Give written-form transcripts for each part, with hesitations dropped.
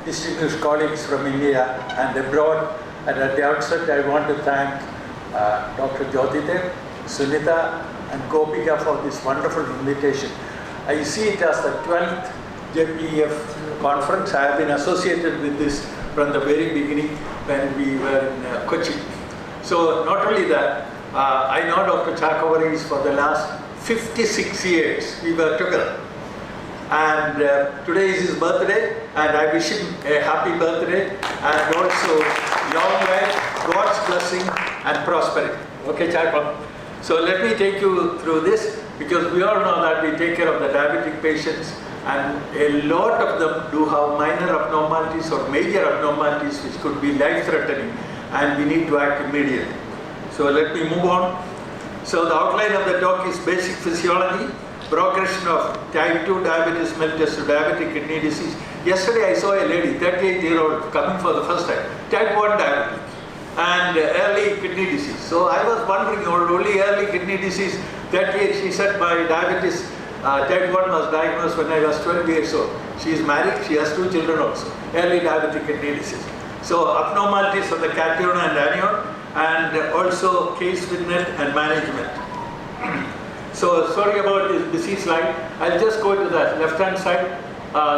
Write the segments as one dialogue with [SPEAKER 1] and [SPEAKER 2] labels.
[SPEAKER 1] distinguished colleagues from India and abroad, and at the outset I want to thank Dr.Georgi, Sunita and Gopika for this wonderful invitation. I see it as the 12th Jpef conference. I have been associated with this from the very beginning when we were in Kochi. So not only that, I know Dr. Chakavaris for the last 56 years. We were together. And today is his birthday, and I wish him a happy birthday and also long life, God's blessing and prosperity. Okay, Chakva? So let me take you through this, because we all know that we take care of the diabetic patients, and a lot of them do have minor abnormalities or major abnormalities which could be life-threatening, and we need to act immediately. So let me move on. So the outline of the talk is basic physiology, progression of type 2 diabetes mellitus to diabetic kidney disease. Yesterday I saw a lady, 38-year-old, coming for the first time, type 1 diabetes and early kidney disease. So I was wondering, only early kidney disease, 38, she said my diabetes type 1 was diagnosed when I was 12 years old. She is married, she has 2 children also, early diabetic kidney disease. So abnormalities of the cation and anion, and also case witness and management. So sorry about this busy slide. I'll just go to the left-hand side.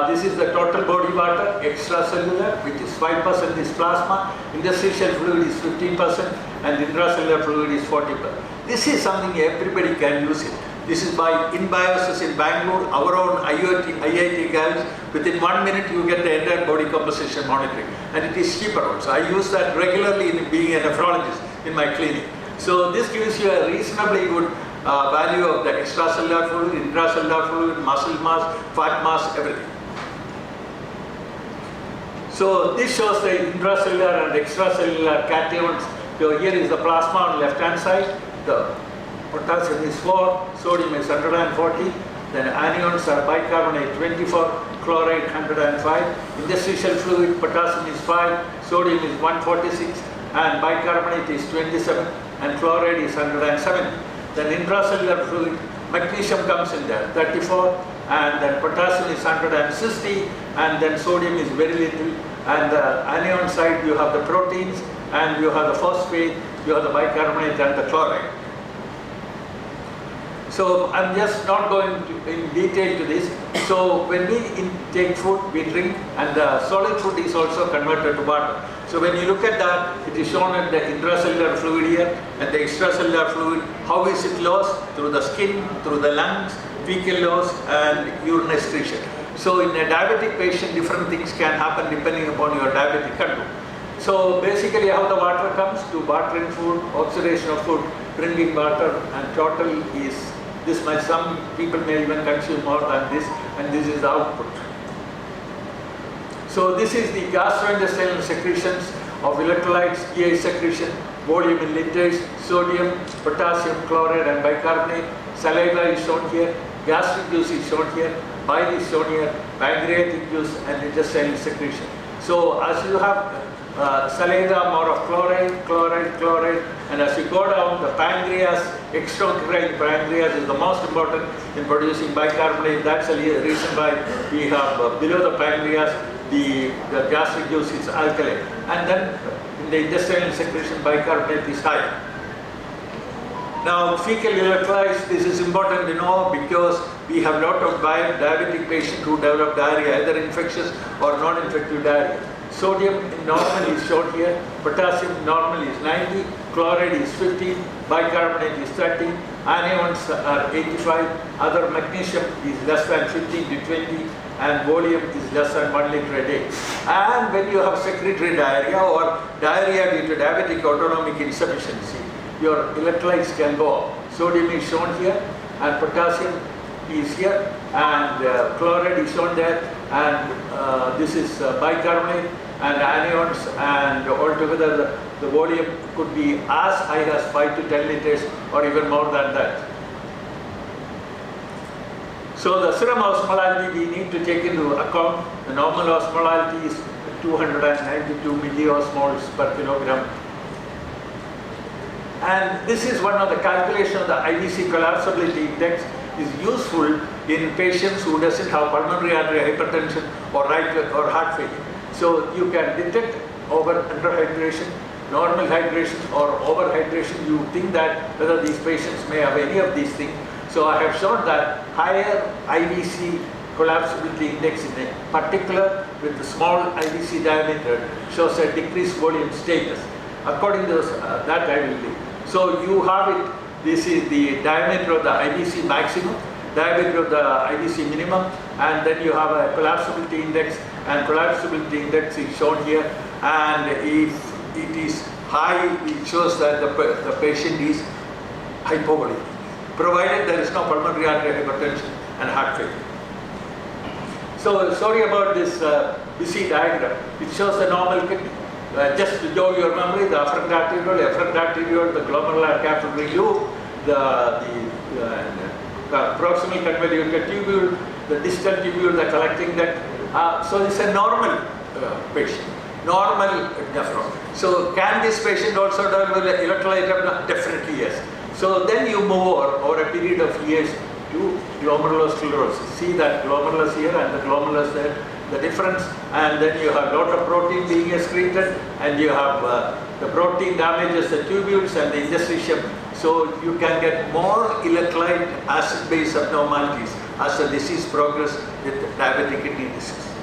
[SPEAKER 1] This is the total body water, extracellular, which is 5% is plasma, interstitial fluid is 15%, and intracellular fluid is 40%. This is something everybody can use it. This is by InBiosis in Bangalore, our own IIT guys. Within 1 minute you get the entire body composition monitoring, and it is cheaper also. I use that regularly in being a nephrologist in my clinic. So this gives you a reasonably good value of the extracellular fluid, intracellular fluid, muscle mass, fat mass, everything. So this shows the intracellular and extracellular cations. So here is the plasma on the left-hand side. The potassium is 4, sodium is 140, then anions are bicarbonate 24, chloride 105, interstitial fluid, potassium is 5, sodium is 146, and bicarbonate is 27, and chloride is 107. Then intracellular fluid, magnesium comes in there, 34, and then potassium is 160, and then sodium is very little, and the anion side you have the proteins, and you have the phosphate, you have the bicarbonate and the chloride. So I'm just not going in detail to this. So when we take food, we drink, and the solid food is also converted to water. So when you look at that, it is shown in the intracellular fluid here, and the extracellular fluid. How is it lost? Through the skin, through the lungs, fecal loss, and urine excretion. So in a diabetic patient, different things can happen depending upon your diabetic control. So basically how the water comes to water in food, oxidation of food, drinking water, and total is this much. Some people may even consume more than this, and this is the output. So this is the gastrointestinal secretions of electrolytes, GI secretion, volume in liters, sodium, potassium, chloride and bicarbonate. Saliva is shown here, gastric juice is shown here, bile is shown here, pancreatic juice and intestinal secretion. So as you have saliva, more of chloride, and as you go down, the pancreas, extracrine pancreas is the most important in producing bicarbonate. That's the reason why we have below the pancreas, the gastric juice is alkaline. And then in the intestinal secretion, bicarbonate is high. Now, fecal electrolytes, this is important to know because we have a lot of diabetic patients who develop diarrhea, either infectious or non-infective diarrhea. Sodium normal is shown here, potassium normal is 90, chloride is 15, bicarbonate is 30, anions are 85, other magnesium is less than 15 to 20, and volume is less than 1 liter a day. And when you have secretory diarrhea or diarrhea due to diabetic autonomic insufficiency, your electrolytes can go up. Sodium is shown here, and potassium is here, and chloride is shown there, and this is bicarbonate and anions, and altogether the volume could be as high as 5 to 10 liters or even more than that. So the serum osmolality we need to take into account. The normal osmolality is 292 milliosmoles per kilogram. And this is one of the calculations of the IBC collapsibility index is useful in patients who doesn't have pulmonary artery hypertension or heart failure. So you can detect underhydration, normal hydration or overhydration. You think that whether these patients may have any of these things. So I have shown that higher IVC collapsibility index in a particular with the small IVC diameter shows a decreased volume status. According to that I will leave. So you have it, this is the diameter of the IVC maximum, diameter of the IVC minimum, and then you have a collapsibility index, and collapsibility index is shown here, and if it is high, it shows that the patient is hypovolemic, provided there is no pulmonary artery hypertension and heart failure. So sorry about this busy diagram. It shows the normal kidney. Just to jog your memory, the afferent arteriole, the glomerular capillary loop, the proximal convoluted tubule, the distal tubule, the collecting duct. So it's a normal patient, normal nephron. So can this patient also develop electrolyte abnormality? Definitely yes. So then you move over a period of years to glomerulosclerosis. See that glomerulus here and the glomerulus there, the difference, and then you have a lot of protein being excreted, and you have the protein damages the tubules and the interstitium. So you can get more electrolyte acid-base abnormalities as the disease progresses with diabetic kidney disease.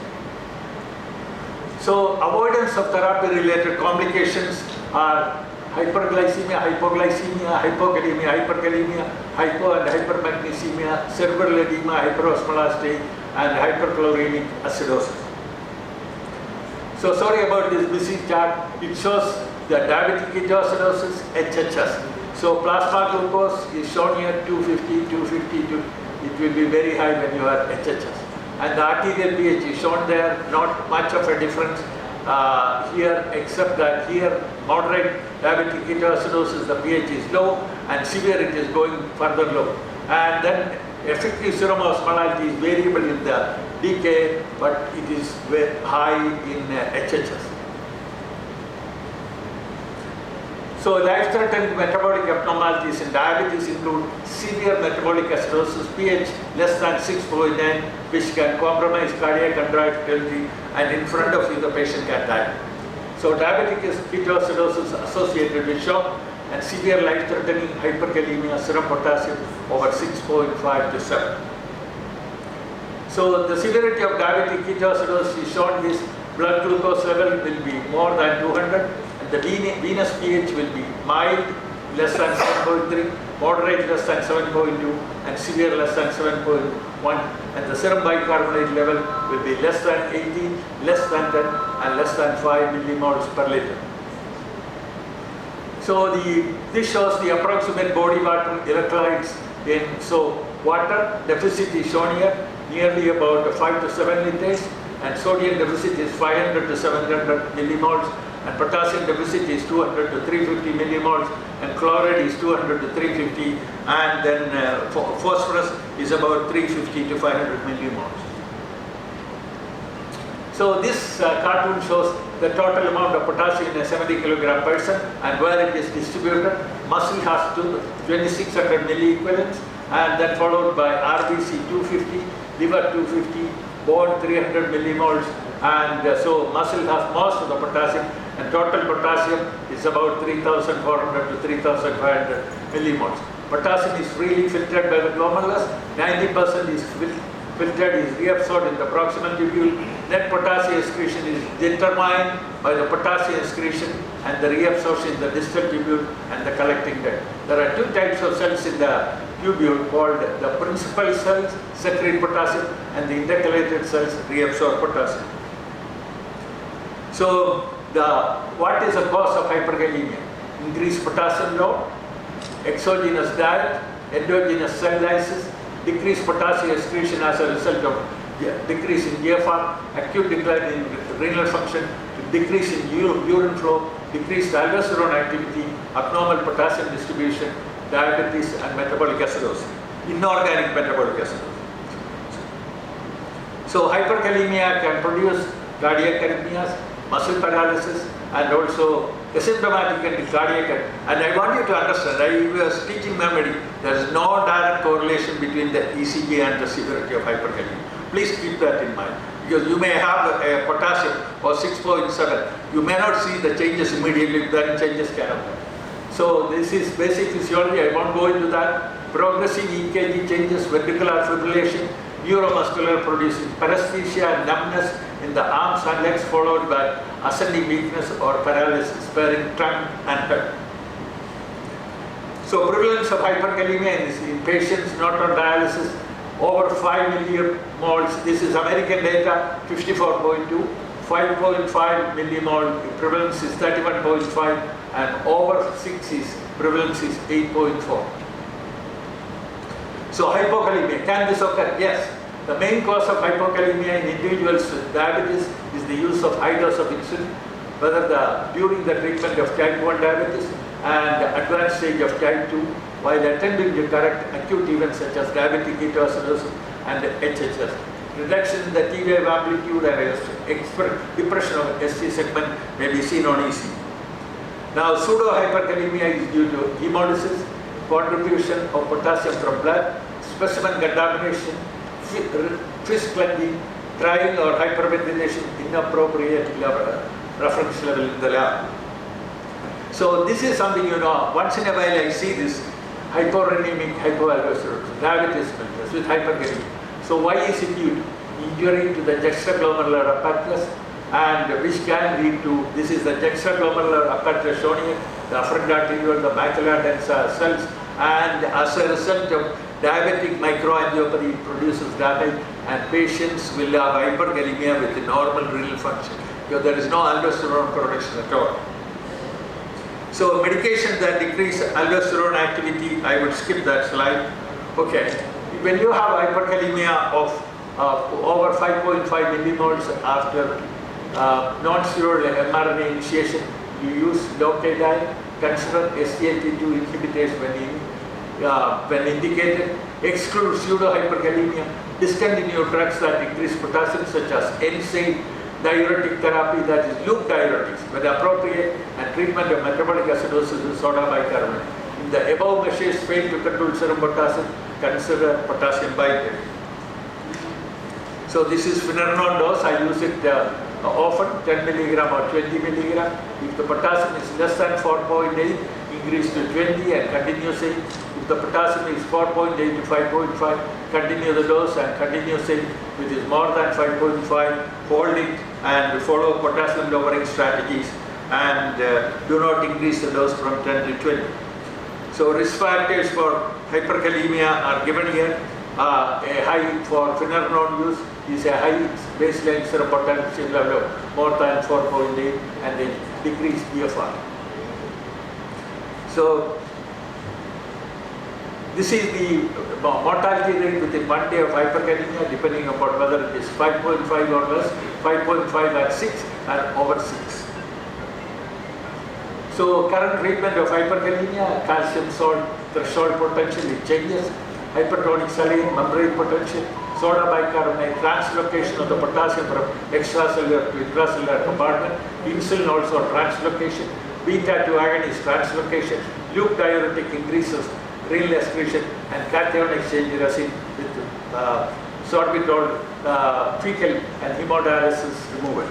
[SPEAKER 1] So avoidance of therapy-related complications are hyperglycemia, hypoglycemia, hypokalemia, hyperkalemia, hypo and hypermagnesemia, cerebral edema, hyperosmolastic, and hyperchloremic acidosis. So sorry about this busy chart. It shows the diabetic ketoacidosis, HHS. So plasma glucose is shown here 250, 252. It will be very high when you are HHS. And the arterial pH is shown there, not much of a difference here, except that here moderate diabetic ketoacidosis, the pH is low, and severe it is going further low. And then effective serum osmolality is variable in the DK, but it is very high in HHS. So life-threatening metabolic abnormalities in diabetes include severe metabolic acidosis, pH less than 6.9, which can compromise cardiac contractility, and in front of you the patient can die. So diabetic ketoacidosis associated with shock and severe life-threatening hyperkalemia, serum potassium over 6.5 to 7. So the severity of diabetic ketoacidosis is shown. This blood glucose level will be more than 200. The venous pH will be mild, less than 7.3, moderate less than 7.2, and severe less than 7.1. And the serum bicarbonate level will be less than 18, less than 10, and less than 5 millimoles per liter. So this shows the approximate body water electrolytes in, so water deficit is shown here, nearly about 5 to 7 liters, and sodium deficit is 500 to 700 millimoles, and potassium deficit is 200 to 350 millimoles, and chloride is 200 to 350, and then phosphorus is about 350 to 500 millimoles. So this cartoon shows the total amount of potassium in a 70 kilogram person and where it is distributed. Muscle has 2600 milliequivalents, and then followed by RBC 250, liver 250, bone 300 millimoles, and so muscle has most of the potassium, and total potassium is about 3400 to 3500 millimoles. Potassium is freely filtered by the glomerulus, 90% is filtered, is reabsorbed in the proximal tubule. Net potassium excretion is determined by the potassium excretion and the reabsorption in the distal tubule and the collecting duct. There are two types of cells in the tubule called the principal cells secrete potassium, and the intercalated cells reabsorb potassium. So what is the cause of hyperkalemia? Increased potassium load, exogenous diet, endogenous cell lysis, decreased potassium excretion as a result of decrease in Jpef, acute decline in renal function, decrease in urine flow, decreased aldosterone activity, abnormal potassium distribution, diabetes, and metabolic acidosis, inorganic metabolic acidosis. So hyperkalemia can produce cardiac arrhythmias, muscle paralysis, and also asymptomatic and cardiac. And I want you to understand, I was teaching memory, there is no direct correlation between the ECG and the severity of hyperkalemia. Please keep that in mind. Because you may have a potassium or 6.7. You may not see the changes immediately, then changes can occur. So this is basic physiology, I won't go into that. Progressive EKG changes, ventricular fibrillation, neuromuscular producing paresthesia and numbness in the arms and legs, followed by ascending weakness or paralysis, sparing tongue and head. So prevalence of hyperkalemia in patients not on dialysis, over 5 millimoles. This is American data, 54.2. 5.5 millimole prevalence is 31.5, and over 6 is prevalence is 8.4. So hypokalemia, can this occur? Yes. The main cause of hypokalemia in individuals with diabetes is the use of high dose of insulin, whether during the treatment of type 1 diabetes and advanced stage of type 2, while attempting to correct acute events such as diabetic ketoacidosis and HHS. Reduction in the T wave amplitude and depression of ST segment may be seen on EC. Now, pseudo-hyperkalemia is due to hemolysis, contribution of potassium from blood, specimen contamination, fist cleansing, drying or hyperventilation, inappropriate reference level in the lab. So this is something, you know, once in a while I see this hyporenemic hypoaldosteronism, diabetes mellitus with hyperkalemia. So why is it due to injury to the juxtaglomerular apparatus, and which can lead to, this is the juxtaglomerular apparatus shown here, the afferent arteriole, the macula densa cells, and as a result of diabetic microangiopathy produces damage, and patients will have hyperkalemia with normal renal function because there is no aldosterone production at all. So medications that decrease aldosterone activity, I would skip that slide. Okay, when you have hyperkalemia of over 5.5 millimoles after non-steroidal mRNA initiation, you use loctidine, consider SGLT2 inhibitors when indicated, exclude pseudo-hyperkalemia, discontinue drugs that increase potassium such as NSAID, diuretic therapy, that is loop diuretics when appropriate, and treatment of metabolic acidosis with soda bicarbonate. In the above measures fail to control serum potassium, consider potassium bicarb. So this is finerenone dose. I use it often, 10 milligram or 20 milligram. If the potassium is less than 4.8, increase to 20 and continue saying. If the potassium is 4.8 to 5.5, continue the dose and continue saying. If it is more than 5.5, hold it and follow potassium lowering strategies, and do not increase the dose from 10 to 20. So risk factors for hyperkalemia are given here. A high for finerenone use is a high baseline serum potassium level of more than 4.8 and then decreased GFR. So this is the mortality rate within 1 day of hyperkalemia, depending upon whether it is 5.5 or less, 5.5 at 6 and over 6. So current treatment of hyperkalemia, calcium salt threshold potential, it changes, hypertonic saline membrane potential, soda bicarbonate, translocation of the potassium from extracellular to intracellular compartment, insulin also translocation, beta 2 agonist translocation, loop diuretic increases renal excretion, and cation exchange resin with sorbitol, fecal and hemodialysis removal.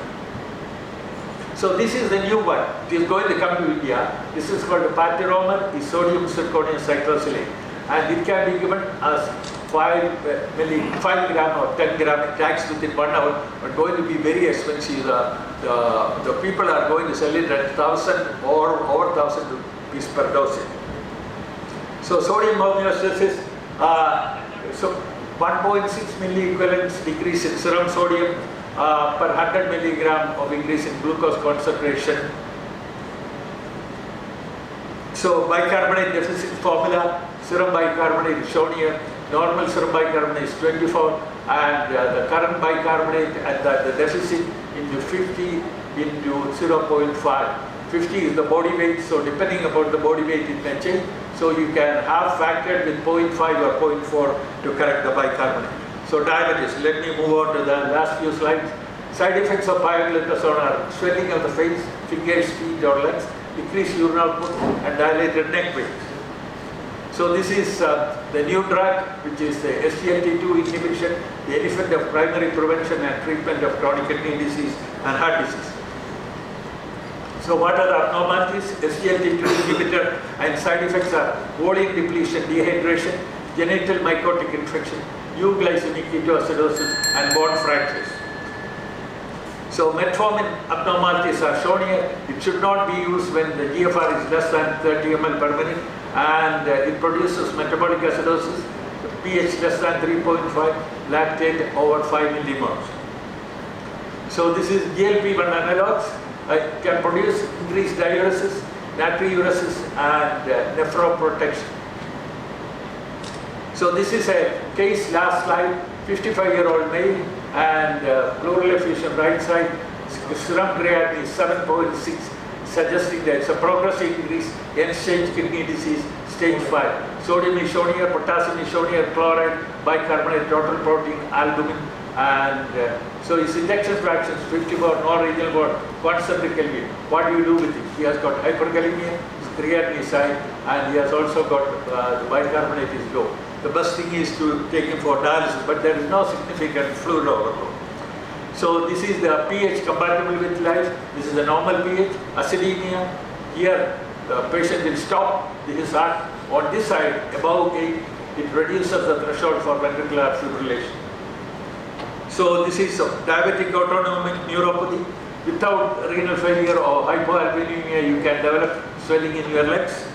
[SPEAKER 1] So this is the new one. It is going to come to India. This is called patiromer, is sodium zirconium cyclosilate, and it can be given as 5 gram or 10 gram. It acts within 1 hour, but going to be very expensive. The people are going to sell it at 1,000 or over 1,000 rupees per dose. So sodium homeostasis, so 1.6 milliequivalents decrease in serum sodium per 100 milligram of increase in glucose concentration. So bicarbonate deficit formula, serum bicarbonate is shown here. Normal serum bicarbonate is 24, and the current bicarbonate at the deficit into 50 into 0.5. 50 is the body weight, so depending upon the body weight it may change. So you can have factored with 0.5 or 0.4 to correct the bicarbonate. So diabetes, let me move on to the last few slides. Side effects of pioglitazone are swelling of the face, fingers, feet or legs, decreased urine output, and dilated neck veins. So this is the new drug, which is the SGLT2 inhibition, the elephant of primary prevention and treatment of chronic kidney disease and heart disease. So what are the abnormalities? SGLT2 inhibitor and side effects are volume depletion, dehydration, genital mycotic infection, euglycemic ketoacidosis, and bone fractures. So metformin abnormalities are shown here. It should not be used when the GFR is less than 30 ml per minute, and it produces metabolic acidosis, pH less than 3.5, lactate over 5 millimoles. So this is GLP-1 analogs. It can produce increased diuresis, natriuresis, and nephroprotection. So this is a case, last slide, 55-year-old male, and pleural effusion right side, serum creatinine is 7.6, suggesting that it's a progressive increase, end-stage kidney disease, stage 5. Sodium is shown here, potassium is shown here, chloride, bicarbonate, total protein, albumin, and so his injection fraction is 54, non-regional word, concentric Kelvin. What do you do with it? He has got hyperkalemia, his creatinine is high, and he has also got the bicarbonate is low. The best thing is to take him for dialysis, but there is no significant fluid overload. So this is the pH compatible with life. This is a normal pH. Acidemia. Here the patient will stop his heart. On this side, above 8, it reduces the threshold for ventricular fibrillation. So this is diabetic autonomic neuropathy. Without renal failure or hypoalbuminemia, you can develop swelling in your legs.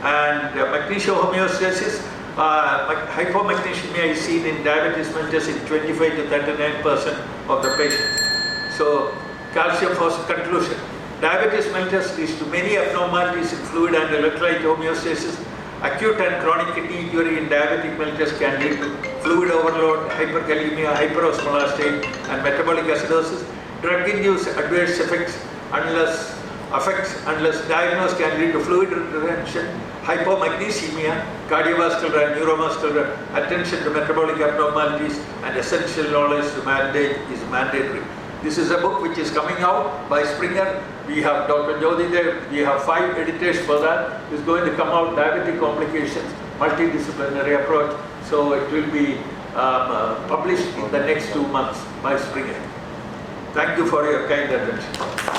[SPEAKER 1] And magnesium homeostasis, hypomagnesemia is seen in diabetes mellitus in 25 to 39% of the patients. So calcium phosphate conclusion. Diabetes mellitus leads to many abnormalities in fluid and electrolyte homeostasis. Acute and chronic kidney injury in diabetic mellitus can lead to fluid overload, hyperkalemia, hyperosmolar state, and metabolic acidosis. Drug-induced adverse effects, unless diagnosed, can lead to fluid retention, hypomagnesemia, cardiovascular and neuromuscular, attention to metabolic abnormalities, and essential knowledge to mandate is mandatory. This is a book which is coming out by Springer. We have Dr.Georgi there. We have 5 editors for that. It's going to come out, diabetic complications, multidisciplinary approach. So it will be published in the next 2 months by Springer. Thank you for your kind attention.